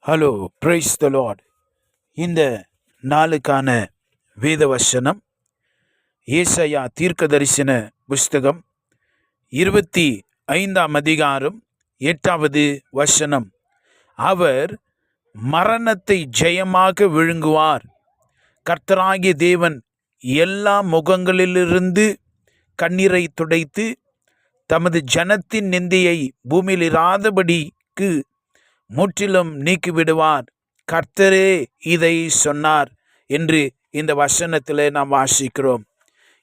Hello, praise the Lord. இந்த நாளுக்கான வேத வசனம் ஏசாயா தீர்க்கதரிசன புஸ்தகம் 25ஆம் அதிகாரம் 8வது வசனம். அவர் மரணத்தை ஜெயமாக விழுங்குவார். கர்த்தராகிய தேவன் எல்லா முகங்களிலிருந்து கண்ணீரை துடைத்து தமது ஜனத்தின் நிந்தையை பூமியில் இராதபடிக்கு முற்றிலும் நீக்கிவிடுவார். கர்த்தரே இதை சொன்னார் என்று இந்த வசனத்தில் நாம் வாசிக்கிறோம்.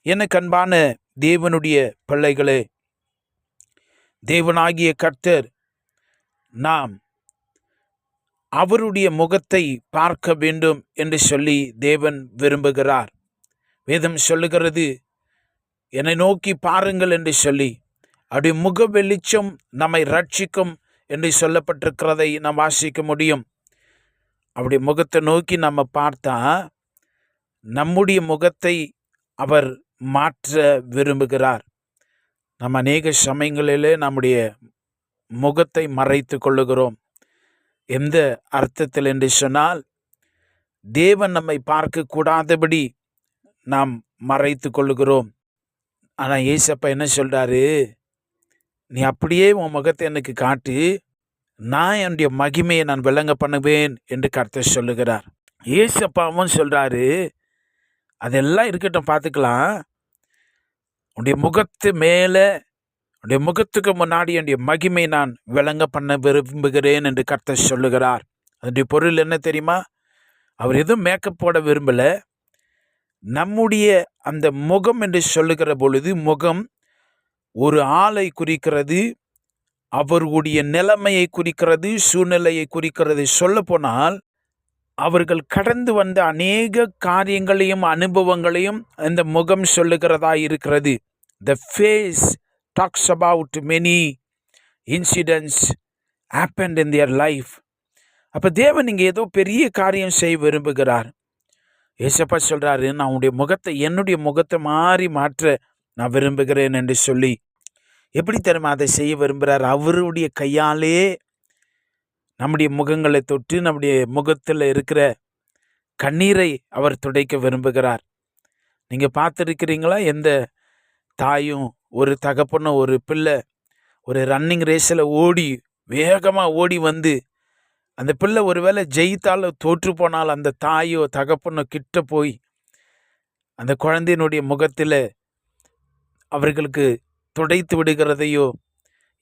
எனக்கு அன்பான தேவனுடைய பிள்ளைகளே, தேவனாகிய கர்த்தர் நாம் அவருடைய முகத்தை பார்க்க வேண்டும் என்று சொல்லி தேவன் விரும்புகிறார். வேதம் சொல்லுகிறது, என்னை நோக்கி பாருங்கள் என்று சொல்லி. அவருடைய முக வெளிச்சம் நம்மை ரட்சிக்கும் என்று சொல்லப்பட்டிருக்கிறதை நாம் வாசிக்க முடியும். அவருடைய முகத்தை நோக்கி நம்ம பார்த்தா நம்முடைய முகத்தை அவர் மாற்ற விரும்புகிறார். நம்ம அநேக சமயங்களிலே நம்முடைய முகத்தை மறைத்து கொள்ளுகிறோம். எந்த அர்த்தத்தில் என்று சொன்னால், தேவன் நம்மை பார்க்க கூடாதபடி நாம் மறைத்து கொள்ளுகிறோம். ஆனால் ஏசப்பா என்ன சொல்றாரு, நீ அப்படியே உன் முகத்தை எனக்கு காட்டு, நான் என்னுடைய மகிமையை நான் விளங்க பண்ணுவேன் என்று கர்த்தர் சொல்லுகிறார். ஏசப்பாவும் சொல்றாரு, அதெல்லாம் இருக்கட்டும், பார்த்துக்கலாம். உன்னுடைய முகத்து மேலே, உன்னுடைய முகத்துக்கு முன்னாடி என்னுடைய மகிமை நான் விளங்க பண்ண விரும்புகிறேன் என்று கர்த்தர் சொல்லுகிறார். அதனுடைய பொருள் என்ன தெரியுமா? அவர் எதுவும் மேக்கப் போட விரும்பலை. நம்முடைய அந்த முகம் என்று சொல்லுகிற பொழுது, முகம் ஒரு ஆளை குறிக்கிறது, அவர்களுடைய நிலைமையை குறிக்கிறது, சூழ்நிலையை குறிக்கிறது. சொல்ல போனால் அவர்கள் கடந்து வந்த அநேக காரியங்களையும் அனுபவங்களையும் அந்த முகம் சொல்லுகிறதா இருக்கிறது. The face talks about many incidents happened in their life. அப்போ தேவன் இங்கே ஏதோ பெரிய காரியம் செய்ய விரும்புகிறார். ஏசப்பா சொல்றாரு, நான் உன்னுடைய முகத்தை என்னுடைய முகத்தை மாற்ற நான் விரும்புகிறேன் என்று சொல்லி. எப்படி தெரியுமா அதை செய்ய விரும்புகிறார்? அவருடைய கையாலே நம்முடைய முகங்களை தொட்டு நம்முடைய முகத்தில் இருக்கிற கண்ணீரை அவர் துடைக்க விரும்புகிறார். நீங்கள் பார்த்துருக்கிறீங்களா? எந்த தாயும் ஒரு தகப்பனும் ஒரு பிள்ளை ஒரு ரன்னிங் ரேஸில் வேகமாக ஓடி வந்து அந்த பிள்ளை ஒருவேளை ஜெயித்தாலும் தோற்று போனால் அந்த தாயோ தகப்பனோ கிட்ட போய் அந்த குழந்தையினுடைய முகத்தில் அவர்களுக்கு துடைத்து விடுகிறதையோ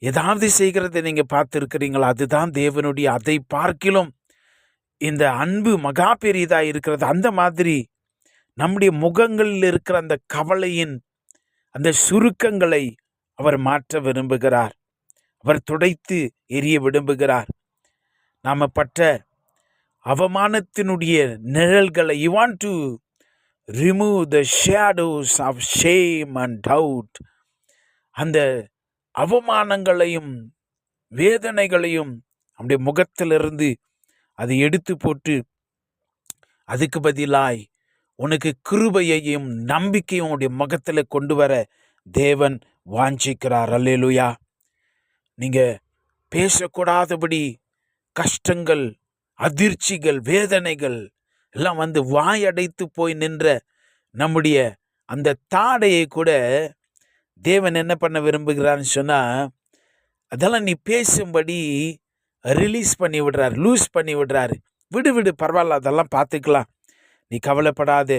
ஏதாவது செய்கிறதை நீங்கள் பார்த்துருக்கிறீங்களா? அதுதான் தேவனுடைய, அதை பார்க்கிலும் இந்த அன்பு மகா பெரியதாக இருக்கிறது. அந்த மாதிரி நம்முடைய முகங்களில் இருக்கிற அந்த கவலையின் அந்த சுருக்கங்களை அவர் மாற்ற விரும்புகிறார். அவர் துடைத்து எரிய விரும்புகிறார். நாம் பட்ட அவமானத்தினுடைய நிழல்களை, you want to remove the shadows of shame and doubt. அந்த அவமானங்களையும் வேதனைகளையும் நம்முடைய முகத்திலிருந்து அதை எடுத்து போட்டு அதுக்கு பதிலாய் உனக்கு கிருபையையும் நம்பிக்கையும் உன்னுடைய முகத்தில் கொண்டு வர தேவன் வாஞ்சிக்கிறார். அல்லேலூயா. நீங்கள் பேசக்கூடாதபடி கஷ்டங்கள், அதிர்ச்சிகள், வேதனைகள் எல்லாம் வந்து வாயடைத்து போய் நின்ற நம்முடைய அந்த தாடையை கூட தேவன் என்ன பண்ண விரும்புகிறான்னு சொன்னால், அதெல்லாம் நீ பேசும்படி ரிலீஸ் பண்ணி விடுறாரு, லூஸ் பண்ணி விடுறாரு. விடு பரவாயில்ல, அதெல்லாம் பார்த்துக்கலாம், நீ கவலைப்படாதே.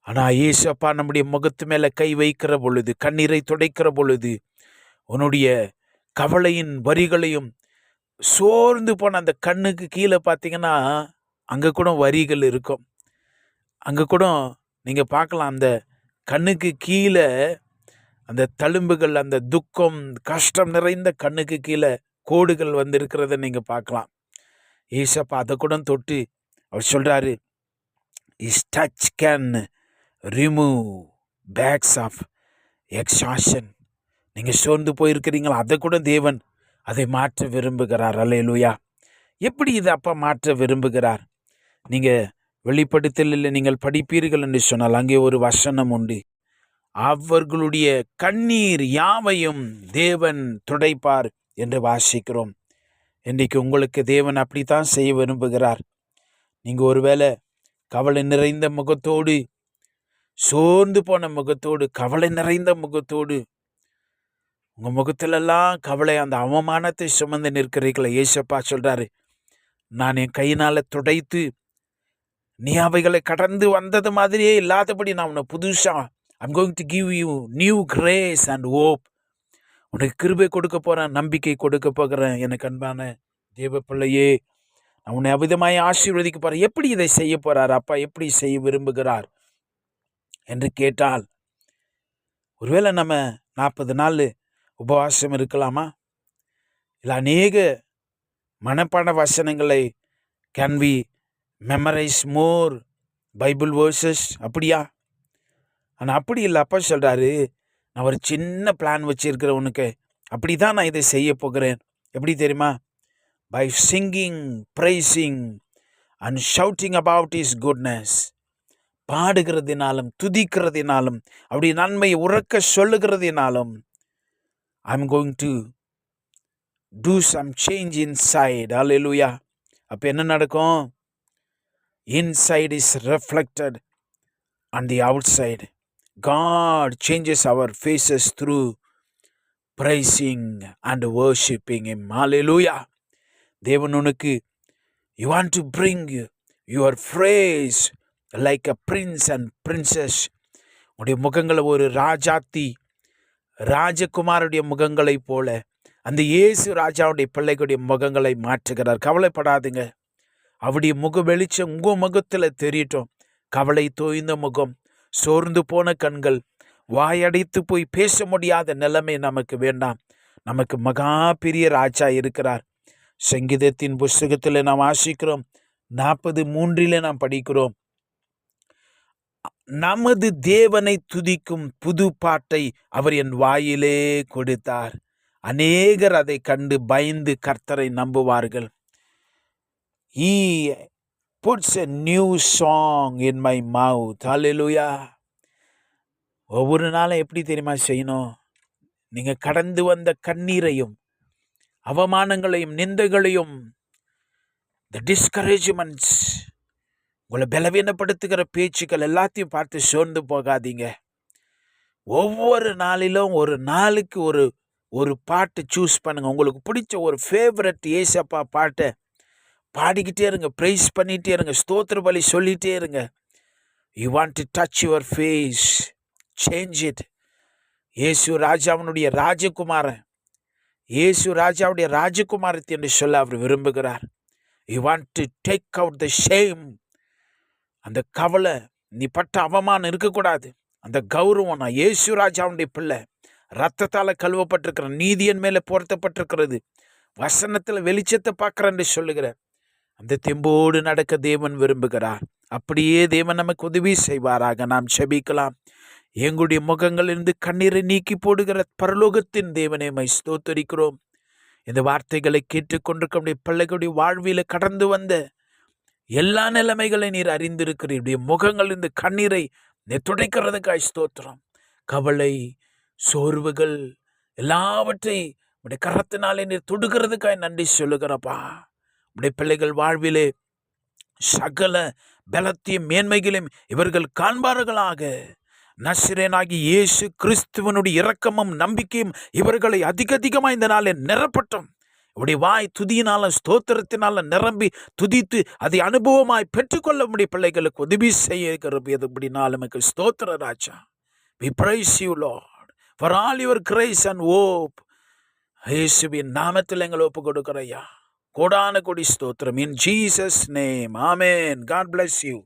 ஆனால் ஏசப்பா நம்முடைய முகத்து மேலே கை வைக்கிற பொழுது, கண்ணீரை துடைக்கிற பொழுது, உன்னுடைய கவலையின் வரிகளையும், சோர்ந்து போன அந்த கண்ணுக்கு கீழே பார்த்தீங்கன்னா அங்கே கூட வரிகள் இருக்கும். அங்கே கூட நீங்கள் பார்க்கலாம், அந்த கண்ணுக்கு கீழே அந்த தழும்புகள், அந்த துக்கம், கஷ்டம் நிறைந்த கண்ணுக்கு கீழே கோடுகள் வந்து இருக்கிறத நீங்கள் பார்க்கலாம். ஏசப்பா அதை கூட தொட்டு அவர் சொல்கிறாரு, His touch can remove bags of exhaustion. நீங்கள் சோர்ந்து போயிருக்கிறீங்களா? அதை கூட தேவன் அதை மாற்ற விரும்புகிறார். அல்லேலூயா. எப்படி இதை அப்பா மாற்ற விரும்புகிறார்? நீங்கள் வெளிப்படுத்தலில் நீங்கள் படிப்பீர்கள் என்று சொன்னால் அங்கே ஒரு வசனம் உண்டு. அவர்களுடைய கண்ணீர் யாவையும் தேவன் துடைப்பார் என்று வாசிக்கிறோம். இன்றைக்கு உங்களுக்கு தேவன் அப்படித்தான் செய்ய விரும்புகிறார். நீங்கள் ஒருவேளை கவலை நிறைந்த முகத்தோடு, சோர்ந்து போன முகத்தோடு, கவலை நிறைந்த முகத்தோடு, உங்கள் முகத்திலெல்லாம் கவலை, அந்த அவமானத்தை சுமந்து நிற்கிறீர்களே, ஏசப்பா சொல்கிறாரு, நான் என் கையினால் துடைத்து நீ அவைகளை கடந்து வந்தது மாதிரியே இல்லாதபடி நான் உன்னை புதுசாக I'm going to give you new grace and hope. உனக்கு கிருபை கொடுக்க போகிறேன், நம்பிக்கை கொடுக்க போகிறேன். எனக்கு அன்பான தேவ பிள்ளையே, நான் உன்னை அவிதமாய் ஆசீர்வதிக்க போகிறேன். எப்படி இதை செய்ய போகிறார் அப்பா, எப்படி செய்ய விரும்புகிறார் என்று கேட்டால், ஒருவேளை நம்ம 40 நாள் உபவாசம் இருக்கலாமா? இல்லை அநேக மனப்பாட வசனங்களை can we memorise more Bible verses, அப்படியா? ஆனால் அப்படி இல்லை. அப்பா சொல்கிறாரு, நான் ஒரு சின்ன பிளான் வச்சுருக்கிறேன் உனக்கு. அப்படி தான் நான் இதை செய்ய போகிறேன். எப்படி தெரியுமா? By singing, praising and shouting about his goodness. பாடுகிறதினாலும் துதிக்கிறதினாலும் அப்படி நன்மையை உறக்க சொல்லுகிறதினாலும் I'm going to do some change inside. Hallelujah. அப்போ என்ன நடக்கும்? Inside is reflected on the outside. God changes our faces through praising and worshiping Him. Hallelujah. தேவன் உனக்கு, you want to bring your phrase like a prince and princess. உடைய முகங்களை ஒரு ராஜாத்தி, ராஜகுமாருடைய முகங்களை போல அந்த இயேசு ராஜாவுடைய பிள்ளைகளுடைய முகங்களை மாற்றுகிறார். கவலைப்படாதுங்க. அவருடைய முக வெளிச்சம் உங்கள் முகத்தில் தெரியட்டும். கவலை தோய்ந்த முகம், சோர்ந்து போன கண்கள், வாயடைத்து போய் பேச முடியாத நிலைமை நமக்கு வேண்டாம். நமக்கு மகா பெரிய ராஜா இருக்கிறார். சங்கீதத்தின் புஸ்தகத்தில் நாம் வாசிக்கிறோம், 43 நாம் படிக்கிறோம், நமது தேவனை துதிக்கும் புது பாட்டை அவர் என் வாயிலே கொடுத்தார். அநேகர் அதை கண்டு பயந்து கர்த்தரை நம்புவார்கள். He puts a new song in my mouth. Hallelujah. ஒவ்வொரு நாளும் எப்படி தெரியுமா செய்யணும்? நீங்கள் கடந்து வந்த கண்ணீரையும் அவமானங்களையும் நிந்தைகளையும், the discouragements, உங்களை பலவீனப்படுத்துகிற பேச்சுக்கள் எல்லாத்தையும் பார்த்து சோர்ந்து போகாதீங்க. ஒவ்வொரு நாளிலும் ஒரு நாளுக்கு ஒரு பாட்டு சூஸ் பண்ணுங்க. உங்களுக்கு பிடிச்ச ஒரு ஃபேவரட் ஏசப்பா பாட்டை பாடிக்கிட்டே இருங்க, ப்ரைஸ் பண்ணிகிட்டே இருங்க, ஸ்தோத்திர பலி சொல்லிகிட்டே இருங்க. You want to touch your face, change it. Yesu ராஜாவுடைய ராஜகுமாரன், இயேசு ராஜாவுடைய ராஜகுமாரத்தை என்று சொல்ல அவர் விரும்புகிறார். You want to take out the shame. அந்த கவலை, நீ பட்ட அவமானம் இருக்கக்கூடாது. அந்த கௌரவம், நான் இயேசு ராஜாவுடைய பிள்ளை, ரத்தத்தால் கழுவப்பட்டிருக்கிற, நீதியின் மேலே பொருத்தப்பட்டிருக்கிறது, வசனத்தில் வெளிச்சத்தை பார்க்குறேன்னு சொல்லுகிற அந்த தெம்போடு நடக்க தேவன் விரும்புகிறார். அப்படியே தேவன் நமக்கு உதவி செய்வாராக. நாம் செபிக்கலாம். எங்களுடைய முகங்களிலிருந்து கண்ணீரை நீக்கி போடுகிற பரலோகத்தின் தேவனை மை ஸ்தோத்தரிக்கிறோம். இந்த வார்த்தைகளை கேட்டுக்கொண்டிருக்க பிள்ளைகளுடைய வாழ்வில கடந்து வந்த எல்லா நிலைமைகளை நீர் அறிந்திருக்கிறீருடைய முகங்களிலிருந்து கண்ணீரை நீ துடைக்கிறதுக்காய் ஸ்தோத்திரம். கவலை, சோர்வுகள் எல்லாவற்றை உடைய கரத்தினாலே நீர் தொடுகிறதுக்காய் நன்றி சொல்லுகிறப்பா. உடைய பிள்ளைகள் வாழ்விலே சகல பலத்தையும் மேன்மைகளையும் இவர்கள் காண்பார்களாக. நசரேயனாகிய இயேசு கிறிஸ்துவனுடைய இரக்கமும் நம்பிக்கையும் இவர்களை அதிகமாய் இந்த நாளில் நிரப்பட்டும். உடைய வாய் துதியினாலும் ஸ்தோத்திரத்தினால நிரம்பி துதித்து அதை அனுபவமாய் பெற்றுக்கொள்ள முடிய பிள்ளைகளுக்கு உதவி செய்யறபடினாலும் ஸ்தோத்திர ராஜா. We praise you Lord for all your grace and hope. இயேசுவின் நாமத்தில் எங்களை ஒப்பு கொடுக்கிறையா. கோடான கொடி ஸ்தோத்திரம். In Jesus name. Amen. God bless you.